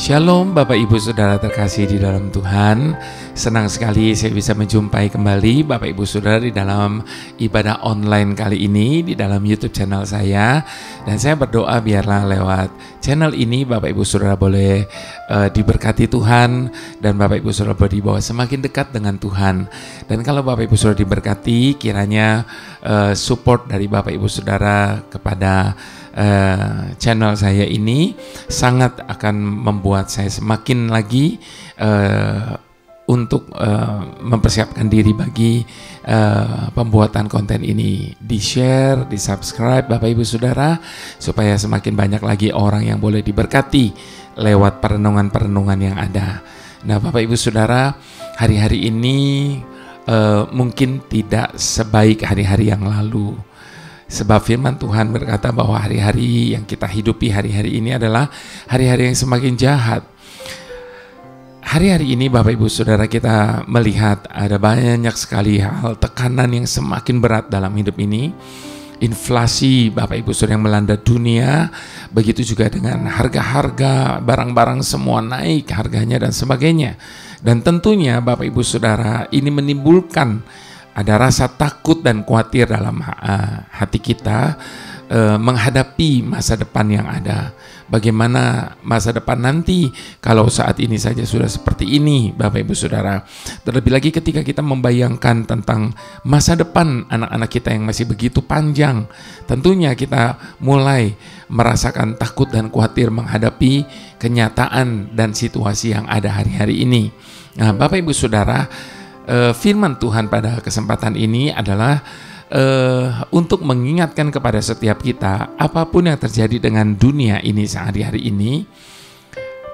Shalom Bapak Ibu Saudara terkasih di dalam Tuhan. Senang sekali saya bisa menjumpai kembali Bapak Ibu Saudara di dalam ibadah online kali ini di dalam YouTube channel saya. Dan saya berdoa biarlah lewat channel ini Bapak Ibu Saudara boleh diberkati Tuhan, dan Bapak Ibu Saudara boleh dibawa semakin dekat dengan Tuhan. Dan kalau Bapak Ibu Saudara diberkati, kiranya support dari Bapak Ibu Saudara kepada channel saya ini sangat akan membuat saya semakin lagi untuk mempersiapkan diri bagi pembuatan konten ini. Di-share, di-subscribe Bapak Ibu Saudara, supaya semakin banyak lagi orang yang boleh diberkati lewat perenungan-perenungan yang ada. Nah Bapak Ibu Saudara, hari-hari ini mungkin tidak sebaik hari-hari yang lalu. Sebab firman Tuhan berkata bahwa hari-hari yang kita hidupi hari-hari ini adalah hari-hari yang semakin jahat. Hari-hari ini Bapak Ibu Saudara kita melihat ada banyak sekali hal tekanan yang semakin berat dalam hidup ini. Inflasi Bapak Ibu Saudara yang melanda dunia, begitu juga dengan harga-harga barang-barang semua naik harganya dan sebagainya. Dan tentunya Bapak Ibu Saudara ini menimbulkan ada rasa takut dan khawatir dalam hati kita menghadapi masa depan yang ada. Bagaimana masa depan nanti kalau saat ini saja sudah seperti ini Bapak Ibu Saudara. Terlebih lagi ketika kita membayangkan tentang masa depan anak-anak kita yang masih begitu panjang, tentunya kita mulai merasakan takut dan khawatir menghadapi kenyataan dan situasi yang ada hari-hari ini. Nah Bapak Ibu Saudara, firman Tuhan pada kesempatan ini adalah untuk mengingatkan kepada setiap kita, apapun yang terjadi dengan dunia ini sehari-hari ini,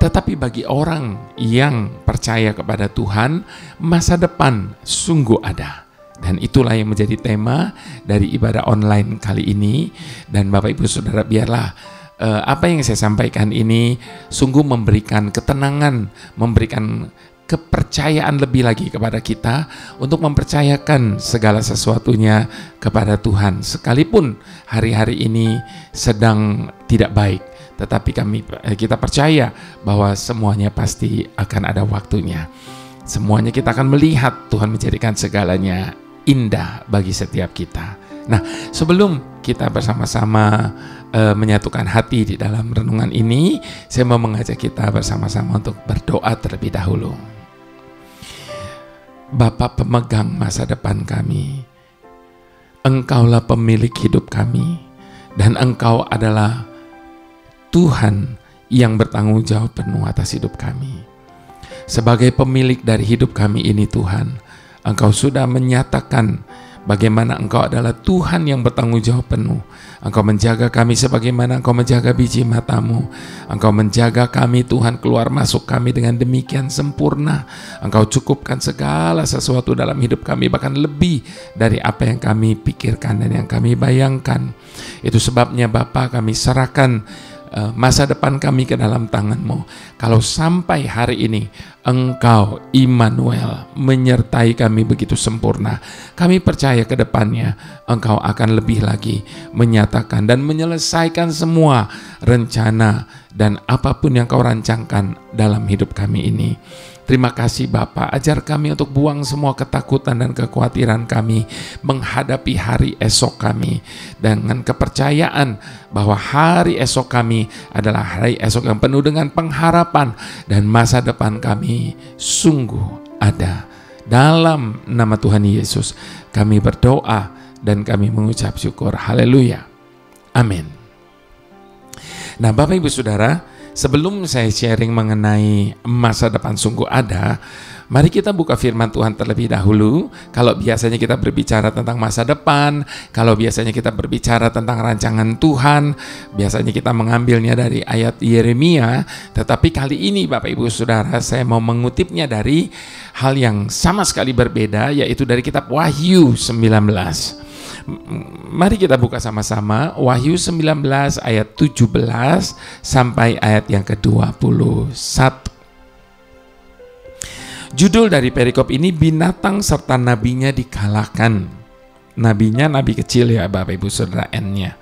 tetapi bagi orang yang percaya kepada Tuhan, masa depan sungguh ada. Dan itulah yang menjadi tema dari ibadah online kali ini. Dan Bapak Ibu Saudara, biarlah apa yang saya sampaikan ini sungguh memberikan ketenangan, memberikan kepercayaan lebih lagi kepada kita untuk mempercayakan segala sesuatunya kepada Tuhan. Sekalipun hari-hari ini sedang tidak baik, tetapi kita percaya bahwa semuanya pasti akan ada waktunya. Semuanya kita akan melihat Tuhan menjadikan segalanya indah bagi setiap kita. Nah, sebelum kita bersama-sama menyatukan hati di dalam renungan ini, saya mau mengajak kita bersama-sama untuk berdoa terlebih dahulu. Bapa pemegang masa depan kami, Engkaulah pemilik hidup kami, dan Engkau adalah Tuhan yang bertanggung jawab penuh atas hidup kami. Sebagai pemilik dari hidup kami ini Tuhan, Engkau sudah menyatakan bagaimana Engkau adalah Tuhan yang bertanggung jawab penuh. Engkau menjaga kami sebagaimana Engkau menjaga biji matamu. Engkau menjaga kami Tuhan, keluar masuk kami dengan demikian sempurna. Engkau cukupkan segala sesuatu dalam hidup kami, bahkan lebih dari apa yang kami pikirkan dan yang kami bayangkan. Itu sebabnya Bapa, kami serahkan masa depan kami ke dalam tangan-Mu. Kalau sampai hari ini Engkau Immanuel menyertai kami begitu sempurna, kami percaya ke depannya Engkau akan lebih lagi menyatakan dan menyelesaikan semua rencana dan apapun yang Kau rancangkan dalam hidup kami ini. Terima kasih Bapa, ajar kami untuk buang semua ketakutan dan kekhawatiran kami menghadapi hari esok kami dengan kepercayaan bahwa hari esok kami adalah hari esok yang penuh dengan pengharapan dan masa depan kami sungguh ada. Dalam nama Tuhan Yesus kami berdoa dan kami mengucap syukur. Haleluya. Amin. Nah Bapak Ibu Saudara, sebelum saya sharing mengenai masa depan sungguh ada, mari kita buka firman Tuhan terlebih dahulu. Kalau biasanya kita berbicara tentang masa depan, kalau biasanya kita berbicara tentang rancangan Tuhan, biasanya kita mengambilnya dari ayat Yeremia. Tetapi kali ini Bapak Ibu Saudara, saya mau mengutipnya dari hal yang sama sekali berbeda, yaitu dari kitab Wahyu 19. Mari kita buka sama-sama Wahyu 19 ayat 17 sampai ayat yang ke-21. Judul dari perikop ini, binatang serta nabinya dikalahkan. Nabinya nabi kecil ya Bapak Ibu Saudara, N-nya.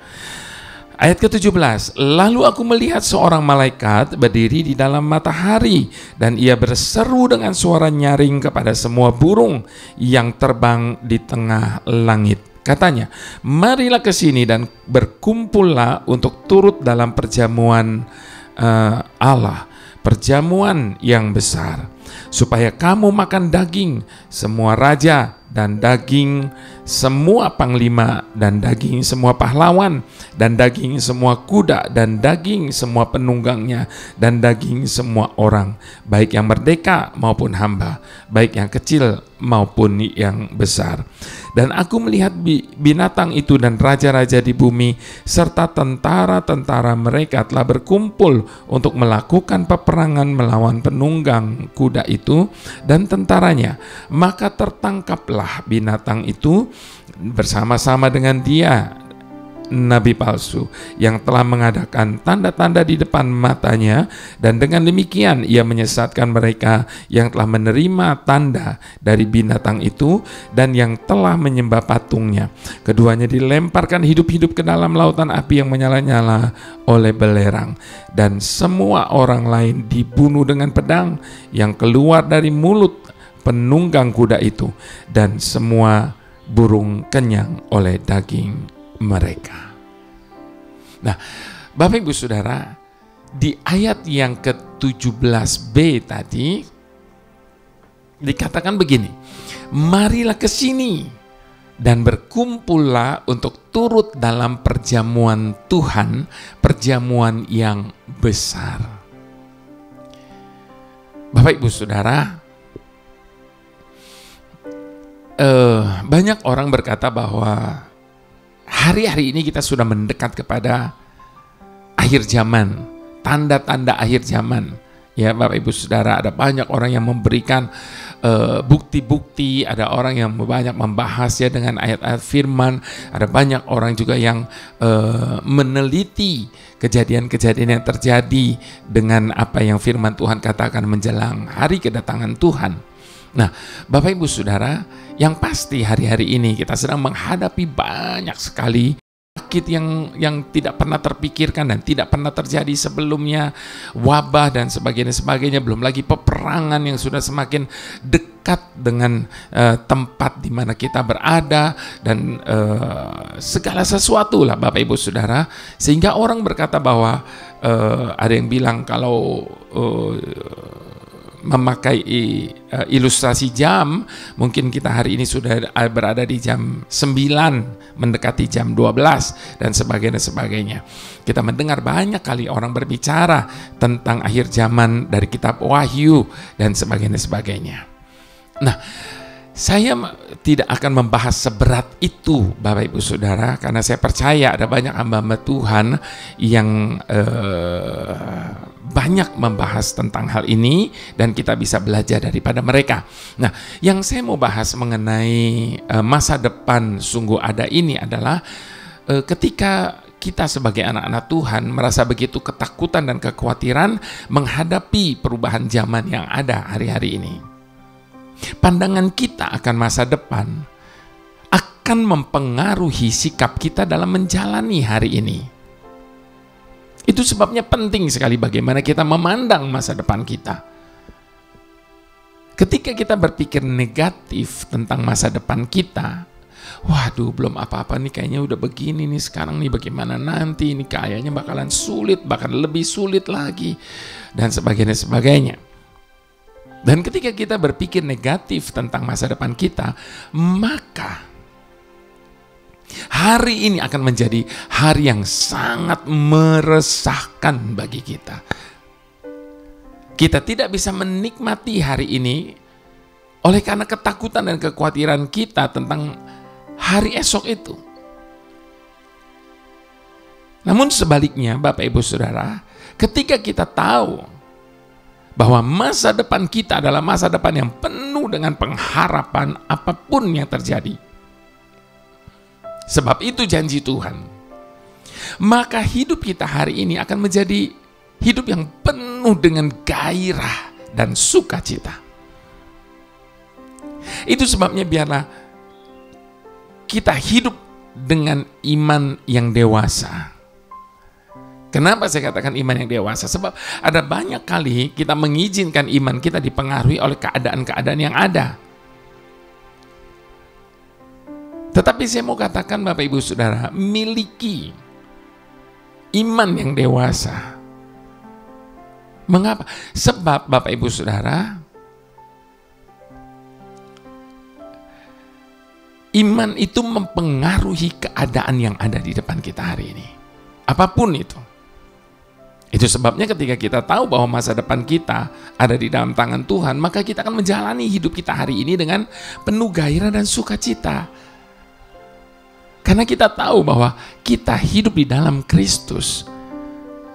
Ayat ke-17, lalu aku melihat seorang malaikat berdiri di dalam matahari, dan ia berseru dengan suara nyaring kepada semua burung yang terbang di tengah langit. Katanya, marilah ke sini dan berkumpullah untuk turut dalam perjamuan Allah, perjamuan yang besar, supaya kamu makan daging semua raja, dan daging semua panglima, dan daging semua pahlawan, dan daging semua kuda, dan daging semua penunggangnya, dan daging semua orang, baik yang merdeka maupun hamba, baik yang kecil maupun yang besar. Dan aku melihat binatang itu dan raja-raja di bumi serta tentara-tentara mereka telah berkumpul untuk melakukan peperangan melawan penunggang kuda itu dan tentaranya. Maka tertangkaplah binatang itu bersama-sama dengan dia, nabi palsu, yang telah mengadakan tanda-tanda di depan matanya, dan dengan demikian ia menyesatkan mereka yang telah menerima tanda dari binatang itu dan yang telah menyembah patungnya. Keduanya dilemparkan hidup-hidup ke dalam lautan api yang menyala-nyala oleh belerang, dan semua orang lain dibunuh dengan pedang yang keluar dari mulut penunggang kuda itu, dan semua burung kenyang oleh daging mereka. Nah, Bapak Ibu Saudara, di ayat yang ke-17b tadi dikatakan begini, marilah ke sini dan berkumpullah untuk turut dalam perjamuan Tuhan, perjamuan yang besar. Bapak Ibu Saudara, banyak orang berkata bahwa hari-hari ini kita sudah mendekat kepada akhir zaman, tanda-tanda akhir zaman. Ya Bapak Ibu Saudara, ada banyak orang yang memberikan bukti-bukti, ada orang yang banyak membahas ya dengan ayat-ayat firman, ada banyak orang juga yang meneliti kejadian-kejadian yang terjadi dengan apa yang firman Tuhan katakan menjelang hari kedatangan Tuhan. Nah, Bapak Ibu Saudara, yang pasti hari-hari ini kita sedang menghadapi banyak sekali sakit yang tidak pernah terpikirkan dan tidak pernah terjadi sebelumnya, wabah dan sebagainya, belum lagi peperangan yang sudah semakin dekat dengan tempat di mana kita berada, dan segala sesuatu lah Bapak Ibu Saudara, sehingga orang berkata bahwa ada yang bilang kalau memakai ilustrasi jam, mungkin kita hari ini sudah berada di jam 9 mendekati jam 12 dan sebagainya. Kita mendengar banyak kali orang berbicara tentang akhir zaman dari kitab Wahyu dan sebagainya. Nah, saya tidak akan membahas seberat itu Bapak Ibu Saudara, karena saya percaya ada banyak hamba-hamba Tuhan yang banyak membahas tentang hal ini dan kita bisa belajar daripada mereka. Nah, yang saya mau bahas mengenai masa depan sungguh ada ini adalah ketika kita sebagai anak-anak Tuhan merasa begitu ketakutan dan kekhawatiran menghadapi perubahan zaman yang ada hari-hari ini. Pandangan kita akan masa depan akan mempengaruhi sikap kita dalam menjalani hari ini. Itu sebabnya penting sekali bagaimana kita memandang masa depan kita. Ketika kita berpikir negatif tentang masa depan kita, waduh belum apa-apa nih, kayaknya udah begini nih sekarang nih, bagaimana nanti, ini kayaknya bakalan sulit, bahkan lebih sulit lagi, dan sebagainya. Dan ketika kita berpikir negatif tentang masa depan kita, maka hari ini akan menjadi hari yang sangat meresahkan bagi kita. Kita tidak bisa menikmati hari ini oleh karena ketakutan dan kekhawatiran kita tentang hari esok itu. Namun sebaliknya Bapak Ibu Saudara, ketika kita tahu bahwa masa depan kita adalah masa depan yang penuh dengan pengharapan apapun yang terjadi, sebab itu janji Tuhan, maka hidup kita hari ini akan menjadi hidup yang penuh dengan gairah dan sukacita. Itu sebabnya biarlah kita hidup dengan iman yang dewasa. Kenapa saya katakan iman yang dewasa? Sebab ada banyak kali kita mengizinkan iman kita dipengaruhi oleh keadaan-keadaan yang ada. Tetapi saya mau katakan Bapak Ibu Saudara, miliki iman yang dewasa. Mengapa? Sebab Bapak Ibu Saudara, iman itu mempengaruhi keadaan yang ada di depan kita hari ini. Apapun itu. Itu sebabnya ketika kita tahu bahwa masa depan kita ada di dalam tangan Tuhan, maka kita akan menjalani hidup kita hari ini dengan penuh gairah dan sukacita. Karena kita tahu bahwa kita hidup di dalam Kristus.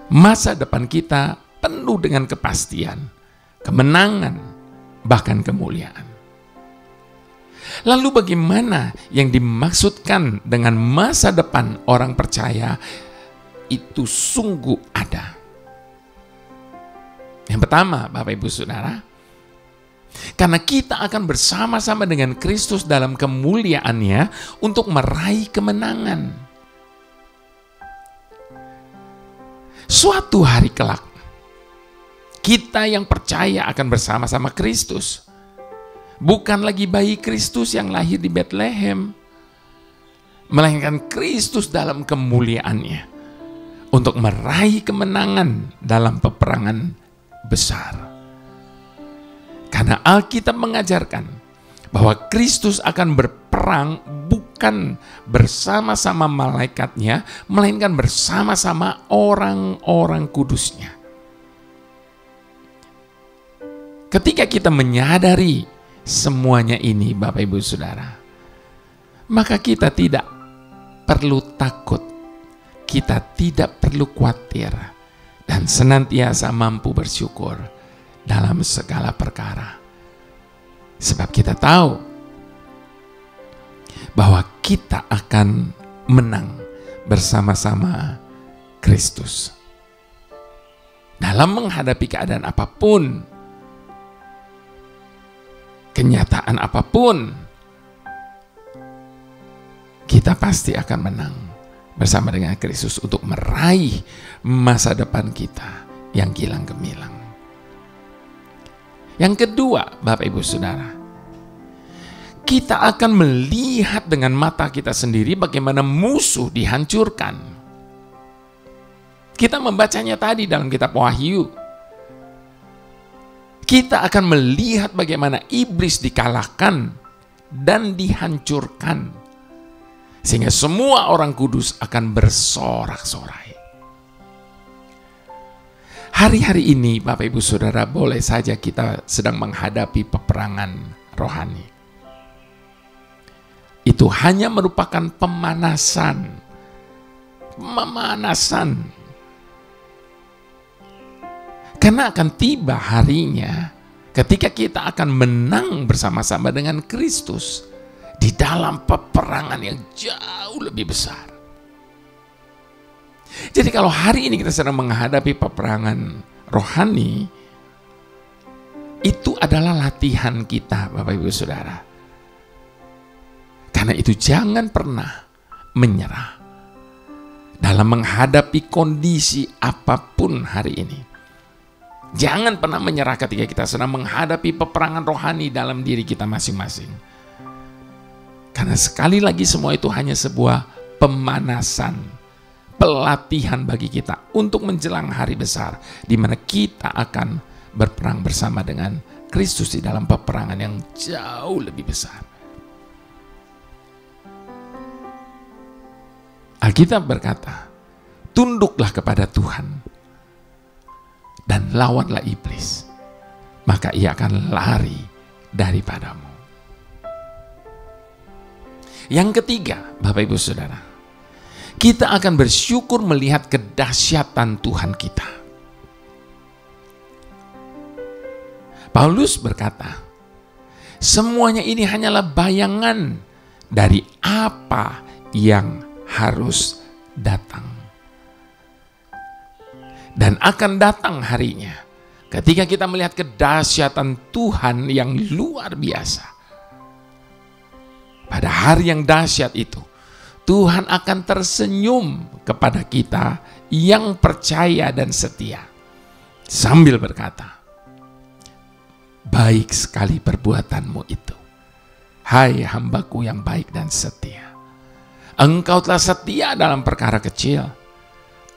Masa depan kita penuh dengan kepastian, kemenangan, bahkan kemuliaan. Lalu bagaimana yang dimaksudkan dengan masa depan orang percaya itu sungguh ada? Yang pertama, Bapak Ibu Saudara, karena kita akan bersama-sama dengan Kristus dalam kemuliaannya untuk meraih kemenangan. Suatu hari kelak, kita yang percaya akan bersama-sama Kristus. Bukan lagi bayi Kristus yang lahir di Bethlehem, melainkan Kristus dalam kemuliaannya untuk meraih kemenangan dalam peperangan besar. Karena Alkitab mengajarkan bahwa Kristus akan berperang bukan bersama-sama malaikatnya, melainkan bersama-sama orang-orang kudusnya. Ketika kita menyadari semuanya ini, Bapak Ibu Saudara, maka kita tidak perlu takut, kita tidak perlu khawatir, dan senantiasa mampu bersyukur dalam segala perkara. Sebab kita tahu bahwa kita akan menang bersama-sama Kristus. Dalam menghadapi keadaan apapun, kenyataan apapun, kita pasti akan menang bersama dengan Kristus untuk meraih masa depan kita yang gilang gemilang. Yang kedua, Bapak Ibu Saudara, kita akan melihat dengan mata kita sendiri bagaimana musuh dihancurkan. Kita membacanya tadi dalam kitab Wahyu. Kita akan melihat bagaimana iblis dikalahkan dan dihancurkan, sehingga semua orang kudus akan bersorak-sorai. Hari-hari ini Bapak Ibu Saudara, boleh saja kita sedang menghadapi peperangan rohani. Itu hanya merupakan pemanasan. Karena akan tiba harinya ketika kita akan menang bersama-sama dengan Kristus di dalam peperangan yang jauh lebih besar. Jadi kalau hari ini kita sedang menghadapi peperangan rohani, itu adalah latihan kita, Bapak Ibu Saudara. Karena itu jangan pernah menyerah dalam menghadapi kondisi apapun hari ini. Jangan pernah menyerah ketika kita sedang menghadapi peperangan rohani dalam diri kita masing-masing. Karena sekali lagi semua itu hanya sebuah pemanasan, pelatihan bagi kita untuk menjelang hari besar di mana kita akan berperang bersama dengan Kristus di dalam peperangan yang jauh lebih besar. Alkitab berkata, tunduklah kepada Tuhan dan lawanlah iblis, maka ia akan lari daripadamu. Yang ketiga, Bapak Ibu Saudara, kita akan bersyukur melihat kedahsyatan Tuhan kita. Paulus berkata, semuanya ini hanyalah bayangan dari apa yang harus datang. Dan akan datang harinya ketika kita melihat kedahsyatan Tuhan yang luar biasa. Pada hari yang dahsyat itu, Tuhan akan tersenyum kepada kita yang percaya dan setia, sambil berkata, baik sekali perbuatanmu itu, hai hambaku yang baik dan setia. Engkau telah setia dalam perkara kecil,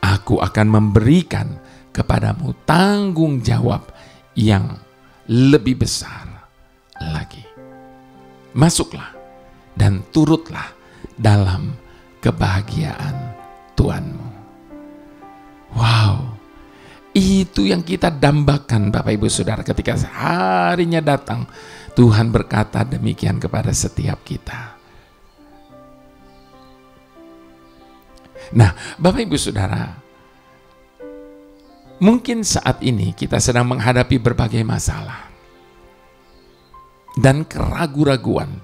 aku akan memberikan kepadamu tanggung jawab yang lebih besar lagi. Masuklah dan turutlah dalam kebahagiaan Tuhanmu. Wow, itu yang kita dambakan Bapak Ibu Saudara ketika harinya datang. Tuhan berkata demikian kepada setiap kita. Nah, Bapak Ibu Saudara, mungkin saat ini kita sedang menghadapi berbagai masalah dan keraguan-raguan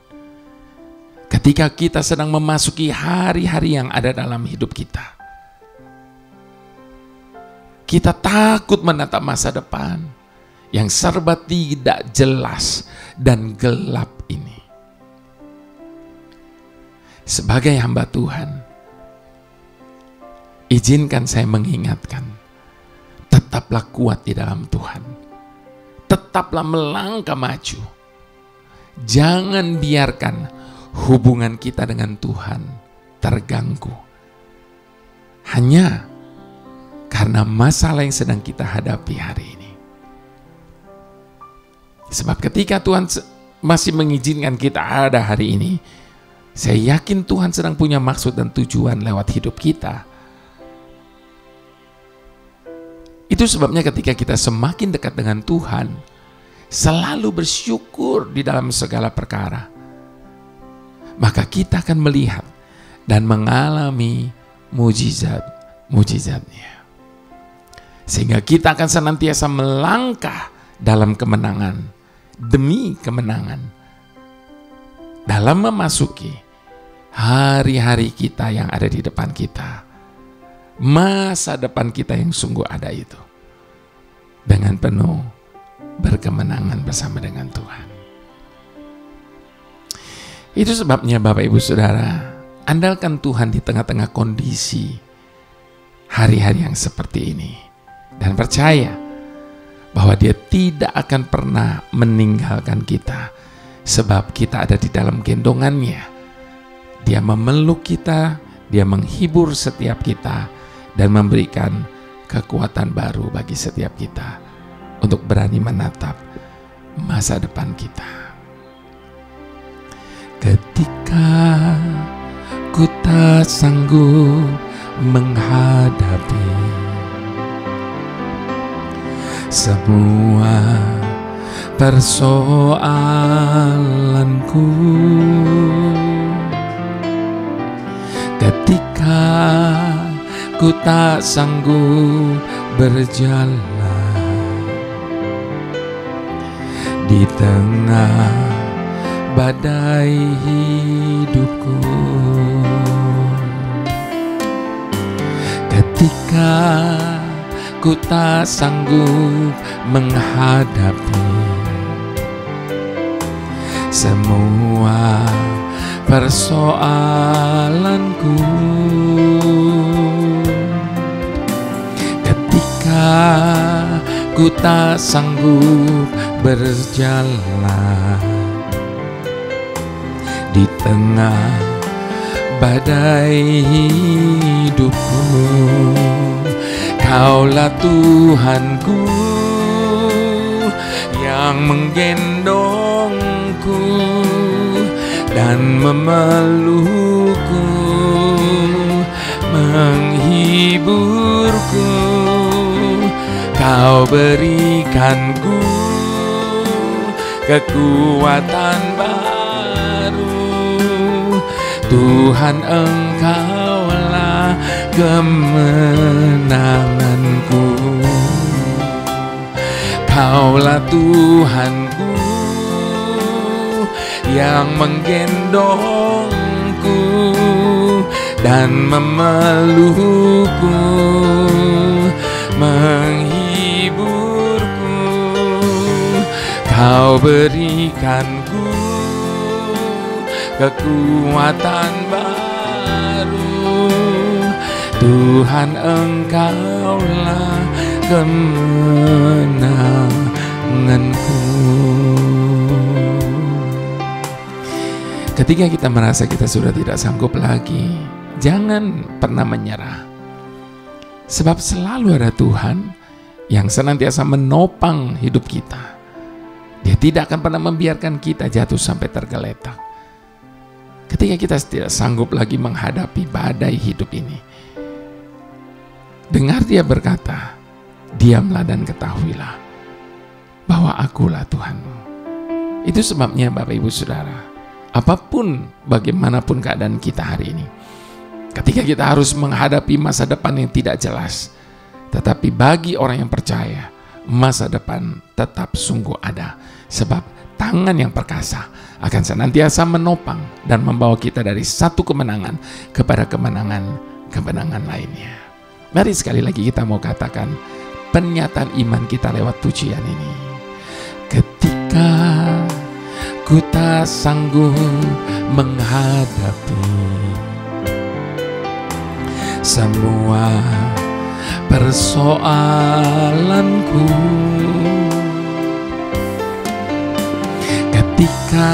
ketika kita sedang memasuki hari-hari yang ada dalam hidup kita. Kita takut menatap masa depan yang serba tidak jelas dan gelap ini. Sebagai hamba Tuhan, izinkan saya mengingatkan, tetaplah kuat di dalam Tuhan. Tetaplah melangkah maju. Jangan biarkan hubungan kita dengan Tuhan terganggu hanya karena masalah yang sedang kita hadapi hari ini. Sebab ketika Tuhan masih mengizinkan kita ada hari ini, saya yakin Tuhan sedang punya maksud dan tujuan lewat hidup kita. Itu sebabnya ketika kita semakin dekat dengan Tuhan, selalu bersyukur di dalam segala perkara, maka kita akan melihat dan mengalami mujizat-mujizatnya. Sehingga kita akan senantiasa melangkah dalam kemenangan demi kemenangan dalam memasuki hari-hari kita yang ada di depan kita. Masa depan kita yang sungguh ada itu dengan penuh berkemenangan bersama dengan Tuhan. Itu sebabnya Bapak Ibu Saudara, andalkan Tuhan di tengah-tengah kondisi hari-hari yang seperti ini, dan percaya bahwa Dia tidak akan pernah meninggalkan kita, sebab kita ada di dalam gendongannya. Dia memeluk kita, Dia menghibur setiap kita, dan memberikan kekuatan baru bagi setiap kita untuk berani menatap masa depan kita. Ketika ku tak sanggup menghadapi semua persoalanku, ketika ku tak sanggup berjalan di tengah badai hidupku, ketika ku tak sanggup menghadapi semua persoalanku, ketika ku tak sanggup berjalan di tengah badai hidupku, Kaulah Tuhanku yang menggendongku dan memelukku, menghiburku. Kau berikanku kekuatan baru, Tuhan Engkaulah kemenanganku. Kaulah Tuhanku yang menggendongku dan memelukku, menghiburku. Kau berikanku kekuatan baru, Tuhan Engkaulah kemenanganku. Ketika kita merasa kita sudah tidak sanggup lagi, jangan pernah menyerah. Sebab selalu ada Tuhan yang senantiasa menopang hidup kita. Dia tidak akan pernah membiarkan kita jatuh sampai tergeletak. Ketika kita tidak sanggup lagi menghadapi badai hidup ini, dengar dia berkata, diamlah dan ketahuilah bahwa akulah Tuhanmu. Itu sebabnya Bapak Ibu Saudara, apapun bagaimanapun keadaan kita hari ini, ketika kita harus menghadapi masa depan yang tidak jelas, tetapi bagi orang yang percaya, masa depan tetap sungguh ada. Sebab tangan yang perkasa akan senantiasa menopang dan membawa kita dari satu kemenangan kepada kemenangan lainnya. Mari sekali lagi kita mau katakan pernyataan iman kita lewat pujian ini. Ketika ku tak sanggup menghadapi semua persoalanku, ketika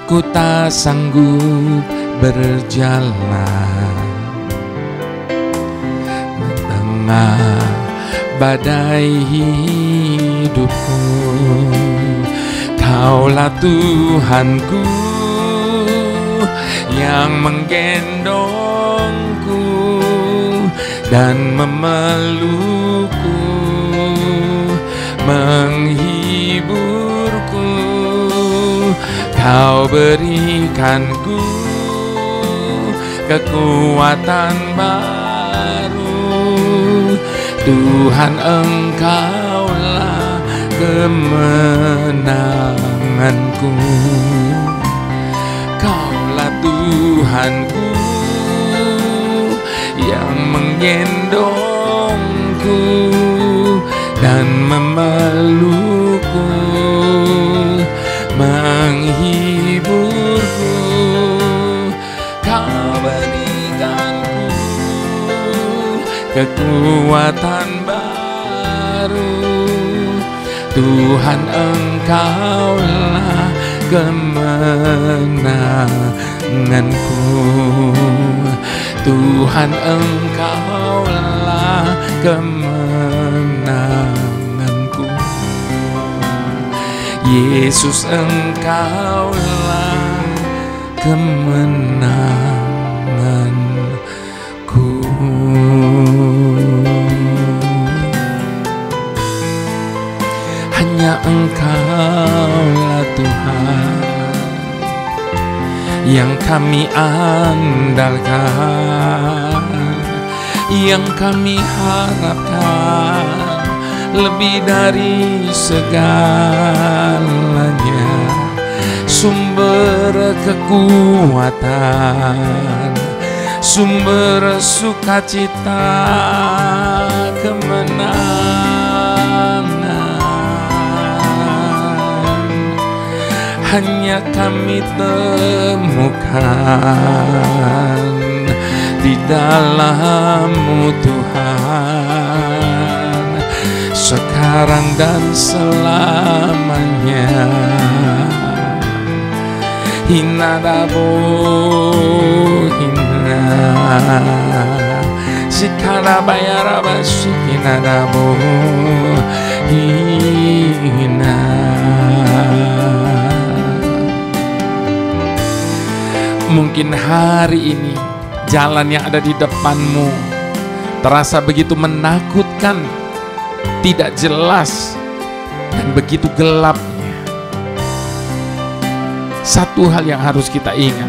ku tak sanggup berjalan di tengah badai hidupku, Kaulah Tuhanku yang menggendongku dan memelukku, menghiburku. Kau berikanku kekuatan baru. Tuhan, Engkaulah kemenanganku. Kaulah Tuhanku yang menggendongku dan memelukku, menghiburku. Kau berikanku kekuatan baru. Tuhan, Engkaulah kemenanganku. Tuhan, Engkaulah kemenanganku. Yesus, Engkaulah kemenanganku. Hanya Engkaulah Tuhan yang kami andalkan, yang kami harapkan, lebih dari segalanya, sumber kekuatan, sumber sukacita, kemenangan. Hanya kami temukan di dalam-Mu Tuhan, sekarang dan selamanya. Hinadabo hina sikarabayarabasi hinadabo hina. Mungkin hari ini jalan yang ada di depanmu terasa begitu menakutkan, tidak jelas, dan begitu gelapnya. Satu hal yang harus kita ingat,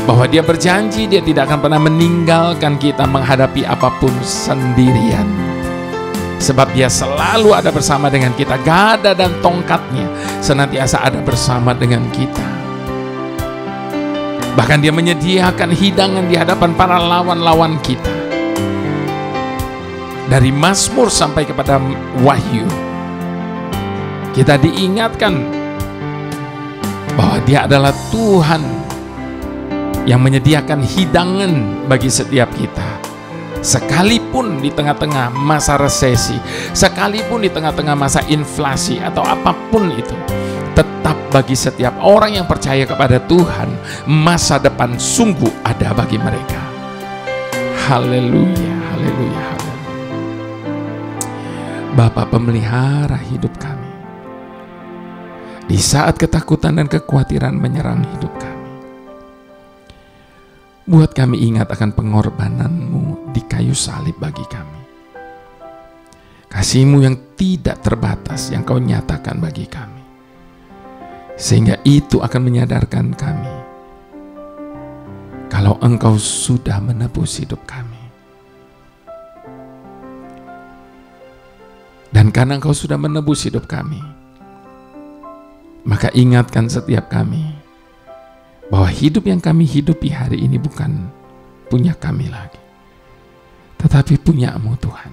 bahwa Dia berjanji Dia tidak akan pernah meninggalkan kita menghadapi apapun sendirian. Sebab Dia selalu ada bersama dengan kita. Gada dan tongkatnya senantiasa ada bersama dengan kita. Bahkan Dia menyediakan hidangan di hadapan para lawan-lawan kita. Dari Mazmur sampai kepada Wahyu, kita diingatkan bahwa Dia adalah Tuhan yang menyediakan hidangan bagi setiap kita. Sekalipun di tengah-tengah masa resesi, sekalipun di tengah-tengah masa inflasi atau apapun itu, tetap bagi setiap orang yang percaya kepada Tuhan, masa depan sungguh ada bagi mereka. Haleluya, haleluya, haleluya. Bapa pemelihara hidup kami, di saat ketakutan dan kekhawatiran menyerang hidup kami, buat kami ingat akan pengorbanan-Mu di kayu salib bagi kami. Kasih-Mu yang tidak terbatas yang Kau nyatakan bagi kami. Sehingga itu akan menyadarkan kami kalau Engkau sudah menebus hidup kami. Dan karena Engkau sudah menebus hidup kami, maka ingatkan setiap kami bahwa hidup yang kami hidupi hari ini bukan punya kami lagi, tetapi punya-Mu Tuhan.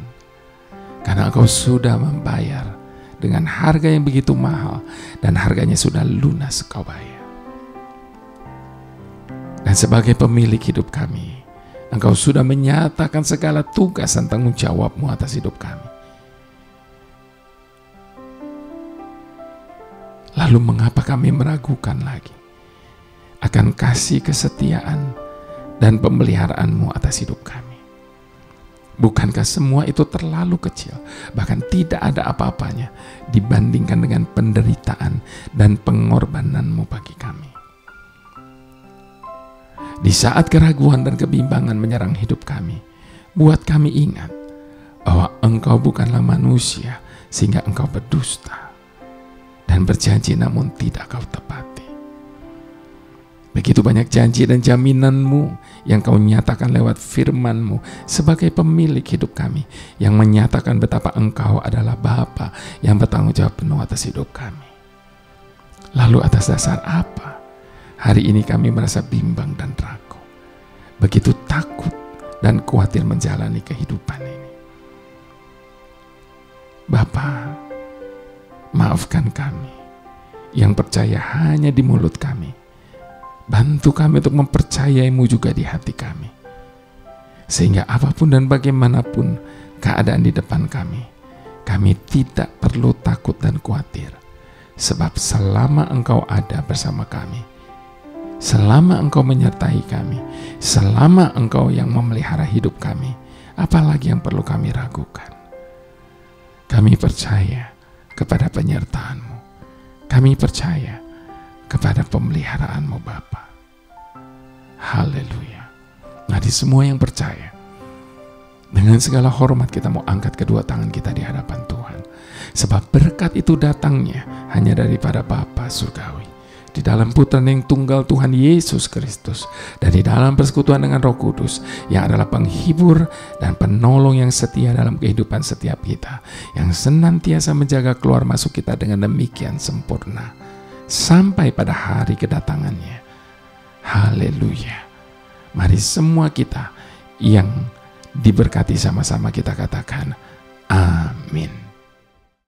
Karena Engkau sudah membayar dengan harga yang begitu mahal, dan harganya sudah lunas Kau bayar. Dan sebagai pemilik hidup kami, Engkau sudah menyatakan segala tugas dan tanggung jawab-Mu atas hidup kami. Lalu mengapa kami meragukan lagi akan kasih kesetiaan dan pemeliharaan-Mu atas hidup kami? Bukankah semua itu terlalu kecil, bahkan tidak ada apa-apanya dibandingkan dengan penderitaan dan pengorbanan-Mu bagi kami? Di saat keraguan dan kebimbangan menyerang hidup kami, buat kami ingat bahwa Engkau bukanlah manusia sehingga Engkau berdusta dan berjanji namun tidak Kau tepati. Begitu banyak janji dan jaminan-Mu yang Kau nyatakan lewat firman-Mu sebagai pemilik hidup kami, yang menyatakan betapa Engkau adalah Bapa yang bertanggung jawab penuh atas hidup kami. Lalu atas dasar apa hari ini kami merasa bimbang dan ragu, begitu takut dan khawatir menjalani kehidupan ini? Bapa, maafkan kami yang percaya hanya di mulut kami. Bantu kami untuk mempercayai-Mu juga di hati kami, sehingga apapun dan bagaimanapun keadaan di depan kami, kami tidak perlu takut dan khawatir. Sebab selama Engkau ada bersama kami, selama Engkau menyertai kami, selama Engkau yang memelihara hidup kami, apalagi yang perlu kami ragukan? Kami percaya kepada penyertaan-Mu. Kami percaya kepada pemeliharaan-Mu Bapa. Haleluya. Nah, di semua yang percaya, dengan segala hormat kita mau angkat kedua tangan kita di hadapan Tuhan. Sebab berkat itu datangnya hanya daripada Bapa surgawi, di dalam Putra yang tunggal Tuhan Yesus Kristus, dan di dalam persekutuan dengan Roh Kudus yang adalah penghibur dan penolong yang setia dalam kehidupan setiap kita, yang senantiasa menjaga keluar masuk kita dengan demikian sempurna sampai pada hari kedatangannya. Haleluya. Mari semua kita yang diberkati sama-sama kita katakan amin.